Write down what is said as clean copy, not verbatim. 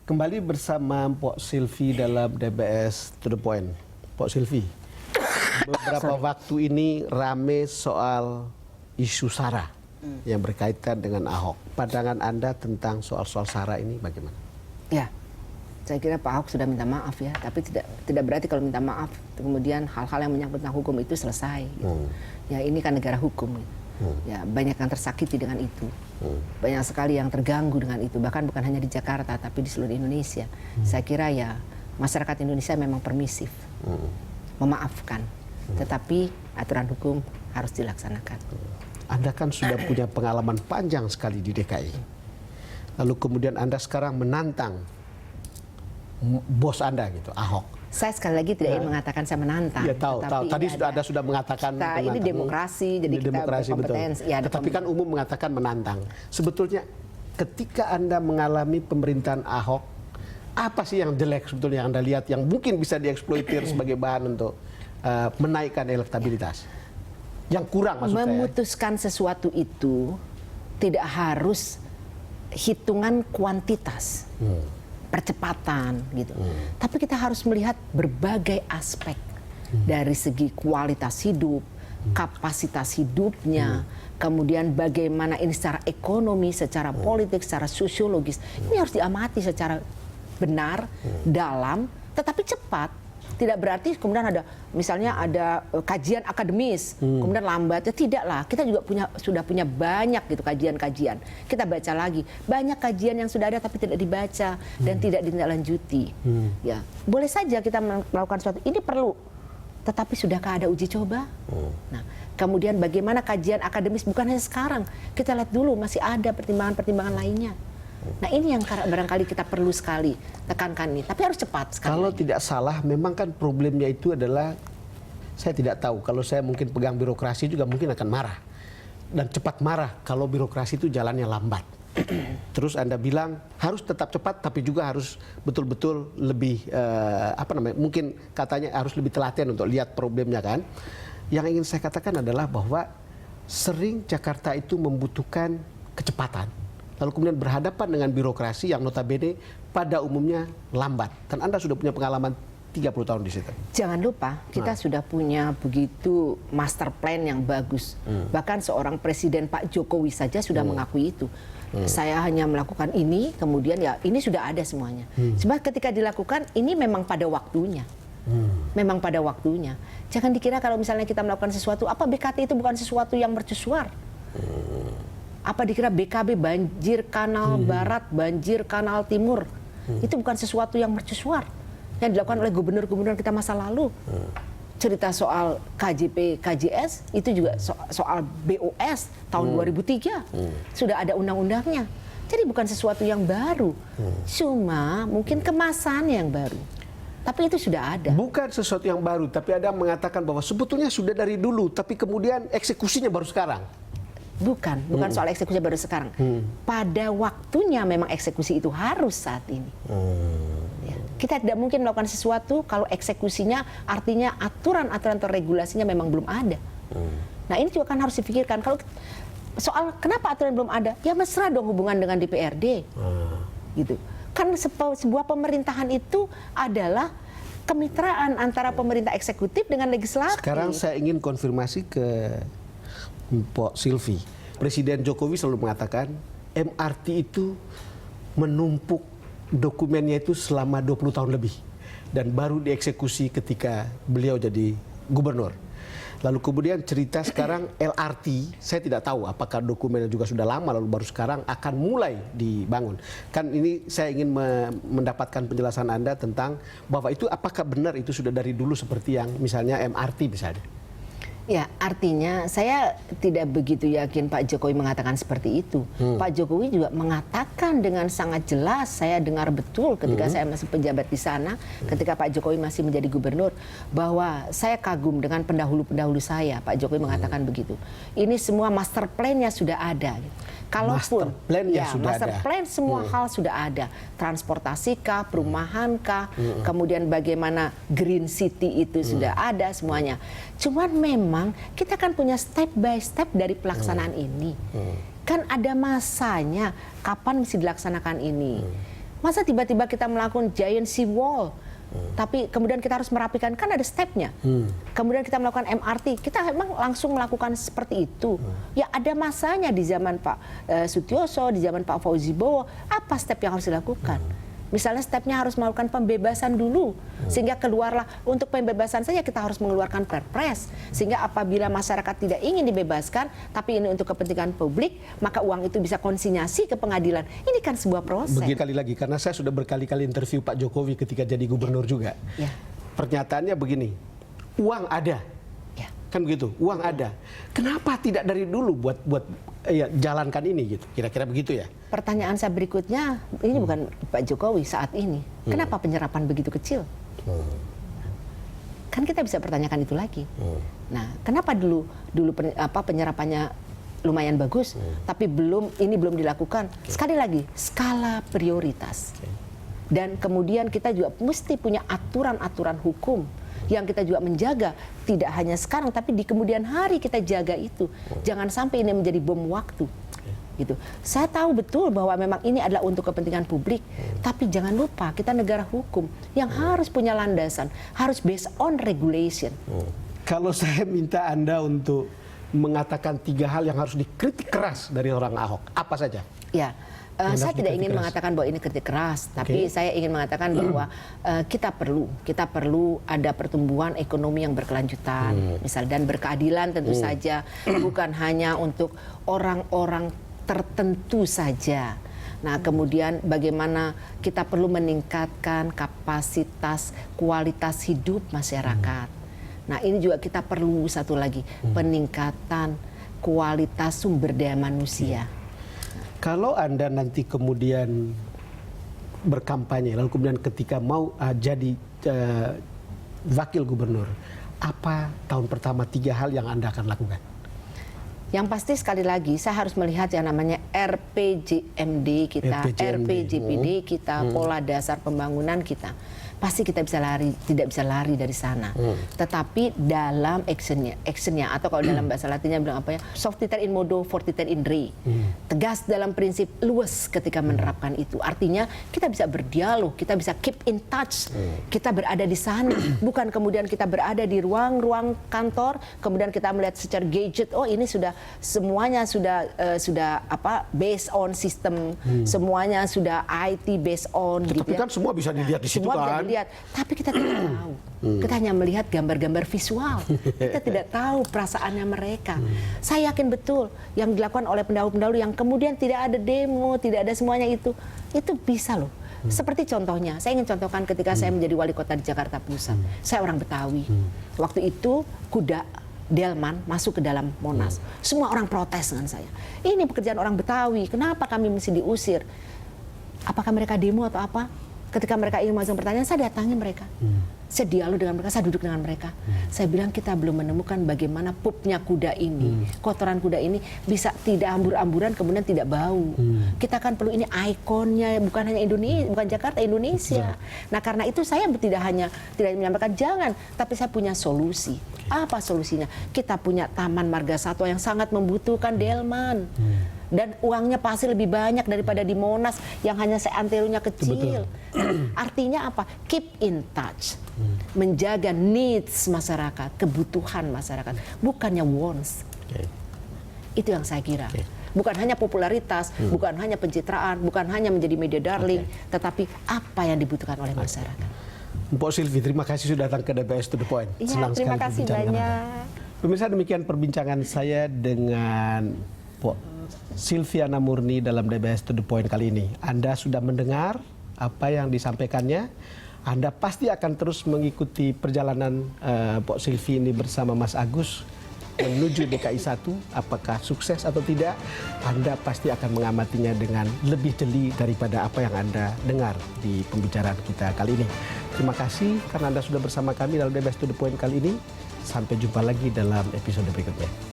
Kembali bersama Pok Silvi dalam DBS To The Point. Pok Silvi, beberapa waktu ini rame soal isu SARA yang berkaitan dengan Ahok. Pandangan Anda tentang soal-soal SARA ini bagaimana? Ya, saya kira Pak Ahok sudah minta maaf ya, tapi tidak berarti kalau minta maaf kemudian hal-hal yang menyangkut tentang hukum itu selesai. Gitu. Ya ini kan negara hukum. Gitu. Ya banyak yang tersakiti dengan itu, banyak sekali yang terganggu dengan itu, bahkan bukan hanya di Jakarta tapi di seluruh Indonesia. Saya kira ya masyarakat Indonesia memang permisif, memaafkan, tetapi aturan hukum harus dilaksanakan. Anda kan sudah punya pengalaman panjang sekali di DKI, lalu kemudian Anda sekarang menantang bos Anda gitu, Ahok. Saya sekali lagi tidak ingin mengatakan saya menantang. Ya tahu. Tadi sudah mengatakan ini demokrasi, jadi kita berkompetensi. Ya, tetapi kan umum mengatakan menantang. Sebetulnya ketika Anda mengalami pemerintahan Ahok, apa sih yang jelek sebetulnya yang Anda lihat yang mungkin bisa dieksploitir sebagai bahan untuk menaikkan elektabilitas? Yang kurang maksud saya. Memutuskan sesuatu itu tidak harus hitungan kuantitas. Percepatan gitu. Tapi kita harus melihat berbagai aspek dari segi kualitas hidup, kapasitas hidupnya, kemudian bagaimana ini secara ekonomi, secara politik, secara sosiologis. Ini harus diamati secara benar, dalam, tetapi cepat. Tidak berarti kemudian ada misalnya ada kajian akademis, kemudian lambat. Ya tidaklah. Kita juga sudah punya banyak gitu kajian-kajian. Kita baca lagi. Banyak kajian yang sudah ada tapi tidak dibaca dan tidak ditindaklanjuti. Ya, boleh saja kita melakukan sesuatu. Ini perlu. Tetapi sudahkah ada uji coba? Nah, kemudian bagaimana kajian akademis bukan hanya sekarang. Kita lihat dulu masih ada pertimbangan-pertimbangan lainnya. Nah ini yang barangkali kita perlu sekali tekankan ini, tapi harus cepat sekali. Kalau tidak salah, memang kan problemnya itu adalah, saya tidak tahu, kalau saya mungkin pegang birokrasi juga mungkin akan marah. Dan cepat marah kalau birokrasi itu jalannya lambat. Terus Anda bilang harus tetap cepat, tapi juga harus betul-betul lebih, mungkin katanya harus lebih telaten untuk lihat problemnya kan. Yang ingin saya katakan adalah bahwa sering Jakarta itu membutuhkan kecepatan. Lalu kemudian berhadapan dengan birokrasi yang notabene pada umumnya lambat. Dan Anda sudah punya pengalaman 30 tahun di situ. Jangan lupa, kita sudah punya begitu master plan yang bagus. Bahkan seorang presiden Pak Jokowi saja sudah mengakui itu. Saya hanya melakukan ini, kemudian ya ini sudah ada semuanya. Sebab ketika dilakukan, ini memang pada waktunya. Memang pada waktunya. Jangan dikira kalau misalnya kita melakukan sesuatu, apa BKT itu bukan sesuatu yang mercusuar. Apa dikira BKB banjir kanal barat, banjir kanal timur. Itu bukan sesuatu yang mercusuar. Yang dilakukan oleh gubernur-gubernur kita masa lalu. Cerita soal KJP, KJS, itu juga soal BOS tahun 2003. Sudah ada undang-undangnya. Jadi bukan sesuatu yang baru. Cuma mungkin kemasannya yang baru. Tapi itu sudah ada. Bukan sesuatu yang baru, tapi ada yang mengatakan bahwa sebetulnya sudah dari dulu, tapi kemudian eksekusinya baru sekarang. Bukan soal eksekusi baru sekarang. Pada waktunya memang eksekusi itu harus saat ini. Ya. Kita tidak mungkin melakukan sesuatu kalau eksekusinya artinya aturan-aturan atau regulasinya memang belum ada. Nah ini juga kan harus dipikirkan. Kalau soal kenapa aturan belum ada, ya mesra dong hubungan dengan DPRD. Gitu. Kan sebuah pemerintahan itu adalah kemitraan antara pemerintah eksekutif dengan legislatif. Sekarang saya ingin konfirmasi ke Pok Silvi. Presiden Jokowi selalu mengatakan MRT itu menumpuk dokumennya itu selama 20 tahun lebih dan baru dieksekusi ketika beliau jadi gubernur. Lalu kemudian cerita sekarang LRT, saya tidak tahu apakah dokumennya juga sudah lama lalu baru sekarang akan mulai dibangun. Kan ini saya ingin mendapatkan penjelasan Anda tentang bahwa itu apakah benar itu sudah dari dulu seperti yang misalnya MRT misalnya. Ya, artinya saya tidak begitu yakin Pak Jokowi mengatakan seperti itu. Pak Jokowi juga mengatakan dengan sangat jelas, saya dengar betul ketika saya masih pejabat di sana, ketika Pak Jokowi masih menjadi gubernur, bahwa saya kagum dengan pendahulu-pendahulu saya. Pak Jokowi mengatakan begitu. Ini semua master plan-nya sudah ada. Kalaupun master plan semua hal sudah ada, transportasi kah, perumahan kah, kemudian bagaimana green city itu sudah ada semuanya. Cuman memang kita kan punya step by step dari pelaksanaan ini. Kan ada masanya kapan mesti dilaksanakan ini. Masa tiba-tiba kita melakukan giant sea wall, tapi kemudian kita harus merapikan, kan ada stepnya. Kemudian kita melakukan MRT, kita memang langsung melakukan seperti itu. Ya ada masanya di zaman Pak Sutioso, di zaman Pak Fauzi Bowo, apa step yang harus dilakukan? Misalnya stepnya harus melakukan pembebasan dulu, sehingga keluarlah, untuk pembebasan saja kita harus mengeluarkan perpres, sehingga apabila masyarakat tidak ingin dibebaskan, tapi ini untuk kepentingan publik, maka uang itu bisa konsinyasi ke pengadilan. Ini kan sebuah proses. Berkali lagi, karena saya sudah berkali-kali interview Pak Jokowi ketika jadi gubernur juga. Ya. Pernyataannya begini, uang ada. Ya. Kan begitu, uang ada. Kenapa tidak dari dulu buat ya, jalankan ini gitu? Kira-kira begitu ya? Pertanyaan saya berikutnya, ini bukan Pak Jokowi saat ini. Kenapa penyerapan begitu kecil? Kan kita bisa pertanyakan itu lagi. Nah, kenapa dulu penyerapannya lumayan bagus, tapi ini belum dilakukan? Sekali lagi, skala prioritas. Dan kemudian kita juga mesti punya aturan-aturan hukum yang kita juga menjaga, tidak hanya sekarang, tapi di kemudian hari kita jaga itu. Jangan sampai ini menjadi bom waktu. Gitu. Saya tahu betul bahwa memang ini adalah untuk kepentingan publik, tapi jangan lupa kita negara hukum yang harus punya landasan, harus based on regulation. Kalau saya minta Anda untuk mengatakan 3 hal yang harus dikritik keras dari orang Ahok, apa saja? Ya, saya tidak ingin mengatakan bahwa ini kritik keras, tapi saya ingin mengatakan bahwa kita perlu ada pertumbuhan ekonomi yang berkelanjutan, misalnya, dan berkeadilan tentu saja, bukan hanya untuk orang-orang tertentu saja. Nah, kemudian bagaimana kita perlu meningkatkan kapasitas kualitas hidup masyarakat. Nah, ini juga kita perlu satu lagi, peningkatan kualitas sumber daya manusia. Kalau Anda nanti kemudian berkampanye, lalu kemudian ketika mau jadi wakil gubernur, apa tahun pertama 3 hal yang Anda akan lakukan? Yang pasti sekali lagi saya harus melihat yang namanya RPJMD kita, RPJPD kita, pola dasar pembangunan kita. Pasti kita tidak bisa lari dari sana. Tetapi dalam actionnya, atau kalau dalam bahasa Latinnya bilang apa ya, softiter in modo, fortiter in re. Tegas dalam prinsip, luwes ketika menerapkan itu. Artinya kita bisa berdialog, kita bisa keep in touch, kita berada di sana, bukan kemudian kita berada di ruang-ruang kantor, kemudian kita melihat secara gadget, oh ini semuanya sudah based on sistem, semuanya sudah IT based on. Tapi gitu kan ya. Semua bisa dilihat di situ kan. Tapi kita tidak tahu. Kita hanya melihat gambar-gambar visual. Kita tidak tahu perasaannya mereka. Saya yakin betul yang dilakukan oleh pendahulu-pendahulu yang kemudian tidak ada demo, tidak ada semuanya itu bisa loh. Seperti contohnya, saya ingin contohkan ketika saya menjadi wali kota di Jakarta Pusat. Saya orang Betawi. Waktu itu kuda delman masuk ke dalam Monas. Semua orang protes dengan saya. Ini pekerjaan orang Betawi, kenapa kami mesti diusir? Apakah mereka demo atau apa? Ketika mereka ingin masuk pertanyaan, saya datangi mereka. Saya dialog dengan mereka, saya duduk dengan mereka. Saya bilang kita belum menemukan bagaimana pupnya kuda ini, kotoran kuda ini bisa tidak ambur-amburan kemudian tidak bau. Kita kan perlu ini ikonnya, bukan hanya Indonesia, bukan Jakarta, Indonesia. Nah karena itu saya tidak menyampaikan jangan, tapi saya punya solusi. Apa solusinya? Kita punya Taman Marga Satwa yang sangat membutuhkan delman. Dan uangnya pasti lebih banyak daripada di Monas yang hanya seantelunya kecil. Artinya apa? Keep in touch. Menjaga needs masyarakat, kebutuhan masyarakat, bukannya wants. Itu yang saya kira. Bukan hanya popularitas, bukan hanya pencitraan, bukan hanya menjadi media darling, tetapi apa yang dibutuhkan oleh masyarakat. Mpok Sylvie, terima kasih sudah datang ke DBS to the Point. Ya, Senang terima kasih banyak. Pemirsa, demikian perbincangan saya dengan Mpok Silviana Murni dalam DBS to the Point kali ini. Anda sudah mendengar apa yang disampaikannya. Anda pasti akan terus mengikuti perjalanan Mpok Sylvie ini bersama Mas Agus menuju DKI 1. Apakah sukses atau tidak, Anda pasti akan mengamatinya dengan lebih jeli daripada apa yang Anda dengar di pembicaraan kita kali ini. Terima kasih karena Anda sudah bersama kami dalam DBS to the Point kali ini. Sampai jumpa lagi dalam episode berikutnya.